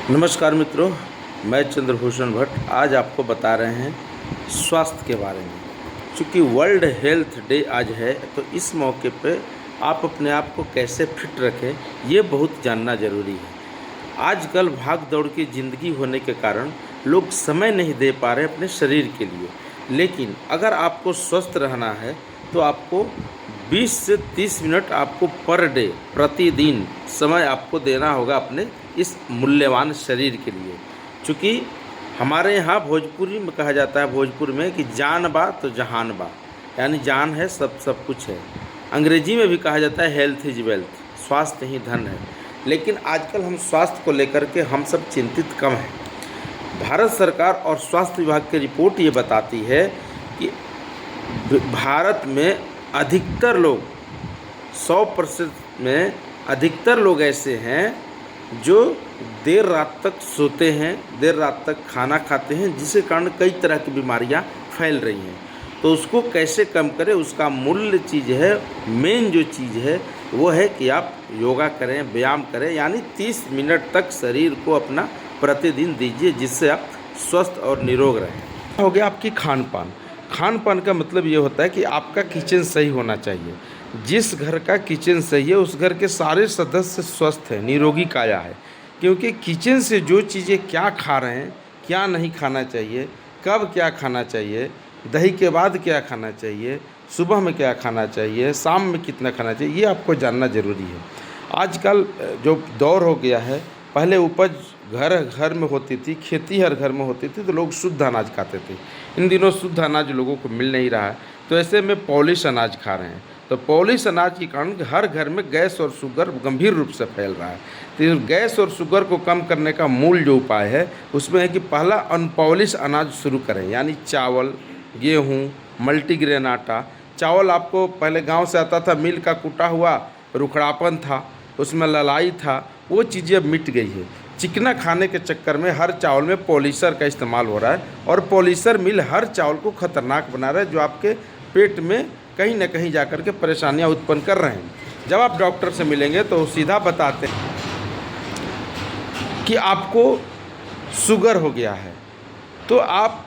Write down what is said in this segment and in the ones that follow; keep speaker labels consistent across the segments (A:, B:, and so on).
A: नमस्कार मित्रों, मैं चंद्रभूषण भट्ट आज आपको बता रहे हैं स्वास्थ्य के बारे में। चूँकि वर्ल्ड हेल्थ डे आज है, तो इस मौके पे आप अपने आप को कैसे फिट रखें, ये बहुत जानना ज़रूरी है। आजकल भाग दौड़ की ज़िंदगी होने के कारण लोग समय नहीं दे पा रहे अपने शरीर के लिए, लेकिन अगर आपको स्वस्थ रहना है तो आपको 20 से 30 मिनट आपको पर डे प्रतिदिन समय आपको देना होगा अपने इस मूल्यवान शरीर के लिए। चूँकि हमारे यहाँ भोजपुरी में कहा जाता है, भोजपुर में, कि जान बा तो जहान बा, यानी जान है सब कुछ है। अंग्रेजी में भी कहा जाता है हेल्थ इज वेल्थ, स्वास्थ्य ही धन है। लेकिन आजकल हम स्वास्थ्य को लेकर के हम सब चिंतित कम हैं। भारत सरकार और स्वास्थ्य विभाग की रिपोर्ट ये बताती है कि भारत में अधिकतर लोग 100% में अधिकतर लोग ऐसे हैं जो देर रात तक सोते हैं, देर रात तक खाना खाते हैं, जिसके कारण कई तरह की बीमारियां फैल रही हैं। तो उसको कैसे कम करें, उसका मूल चीज़ है, मेन जो चीज़ है वो है कि आप योगा करें, व्यायाम करें, यानी 30 मिनट तक शरीर को अपना प्रतिदिन दीजिए, जिससे आप स्वस्थ और निरोग रहें। हो गया आपकी खान पान का मतलब ये होता है कि आपका किचन सही होना चाहिए। जिस घर का किचन सही है उस घर के सारे सदस्य स्वस्थ हैं, निरोगी काया है। क्योंकि किचन से जो चीज़ें क्या खा रहे हैं, क्या नहीं खाना चाहिए, कब क्या खाना चाहिए, दही के बाद क्या खाना चाहिए, सुबह में क्या खाना चाहिए, शाम में कितना खाना चाहिए, ये आपको जानना ज़रूरी है। आजकल जो दौर हो गया है, पहले उपज घर घर में होती थी, खेती हर घर में होती थी, तो लोग शुद्ध अनाज खाते थे। इन दिनों शुद्ध अनाज लोगों को मिल नहीं रहा है, तो ऐसे में पॉलिश अनाज खा रहे हैं। तो पॉलिश अनाज के कारण हर घर में गैस और शुगर गंभीर रूप से फैल रहा है। तो गैस और शुगर को कम करने का मूल जो उपाय है उसमें है कि पहला अनपॉलिश अनाज शुरू करें, यानी चावल, गेहूँ, मल्टीग्रेन आटा। चावल आपको पहले गांव से आता था, मिल का कूटा हुआ, रुखड़ापन था, उसमें ललाई था, वो चीज़ें अब मिट गई है। चिकना खाने के चक्कर में हर चावल में पॉलिशर का इस्तेमाल हो रहा है, और पॉलिशर मिल हर चावल को खतरनाक बना रहा है, जो आपके पेट में कहीं ना कहीं जाकर के परेशानियां उत्पन्न कर रहे हैं। जब आप डॉक्टर से मिलेंगे तो सीधा बताते हैं कि आपको शुगर हो गया है, तो आप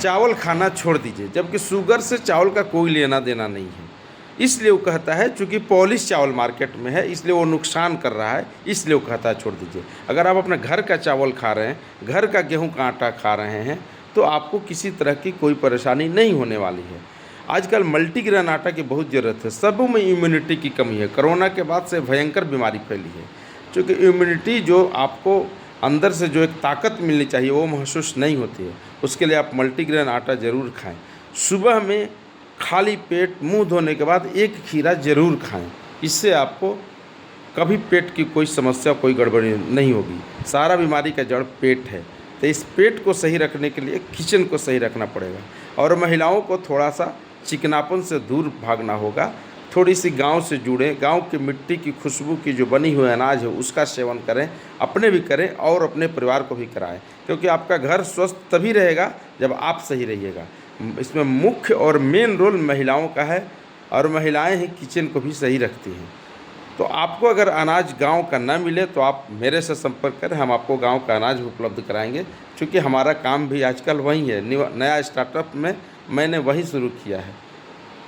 A: चावल खाना छोड़ दीजिए, जबकि शुगर से चावल का कोई लेना देना नहीं है। इसलिए वो कहता है, चूँकि पॉलिश चावल मार्केट में है, इसलिए वो नुकसान कर रहा है, इसलिए वो कहता है छोड़ दीजिए। अगर आप अपने घर का चावल खा रहे हैं, घर का गेहूं का आटा खा रहे हैं, तो आपको किसी तरह की कोई परेशानी नहीं होने वाली है। आजकल मल्टीग्रेन आटा की बहुत ज़रूरत है। सबों में इम्यूनिटी की कमी है। कोरोना के बाद से भयंकर बीमारी फैली है, क्योंकि इम्यूनिटी जो आपको अंदर से जो एक ताकत मिलनी चाहिए वो महसूस नहीं होती है। उसके लिए आप मल्टीग्रेन आटा ज़रूर खाएँ। सुबह में खाली पेट मुंह धोने के बाद एक खीरा ज़रूर खाएं। इससे आपको कभी पेट की कोई समस्या, कोई गड़बड़ी नहीं होगी। सारा बीमारी का जड़ पेट है, तो इस पेट को सही रखने के लिए किचन को सही रखना पड़ेगा। और महिलाओं को थोड़ा सा चिकनापन से दूर भागना होगा। थोड़ी सी गांव से जुड़ें, गांव की मिट्टी की खुशबू की जो बनी हुई अनाज है उसका सेवन करें, अपने भी करें और अपने परिवार को भी कराएं। क्योंकि आपका घर स्वस्थ तभी रहेगा जब आप सही रहिएगा। इसमें मुख्य और मेन रोल महिलाओं का है, और महिलाएं ही किचन को भी सही रखती हैं। तो आपको अगर अनाज गांव का ना मिले तो आप मेरे से संपर्क करें, हम आपको गांव का अनाज उपलब्ध कराएंगे। क्योंकि हमारा काम भी आजकल वही है, नया स्टार्टअप में मैंने वही शुरू किया है।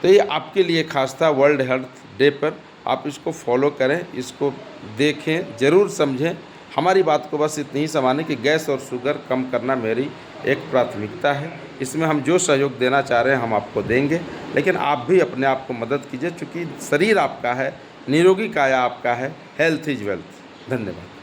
A: तो ये आपके लिए खास था वर्ल्ड हेल्थ डे पर। आप इसको फॉलो करें, इसको देखें, ज़रूर समझें। हमारी बात को बस इतनी ही समाने कि गैस और शुगर कम करना मेरी एक प्राथमिकता है। इसमें हम जो सहयोग देना चाह रहे हैं हम आपको देंगे, लेकिन आप भी अपने आप को मदद कीजिए, क्योंकि शरीर आपका है, निरोगी काया आपका है। Health is wealth. धन्यवाद।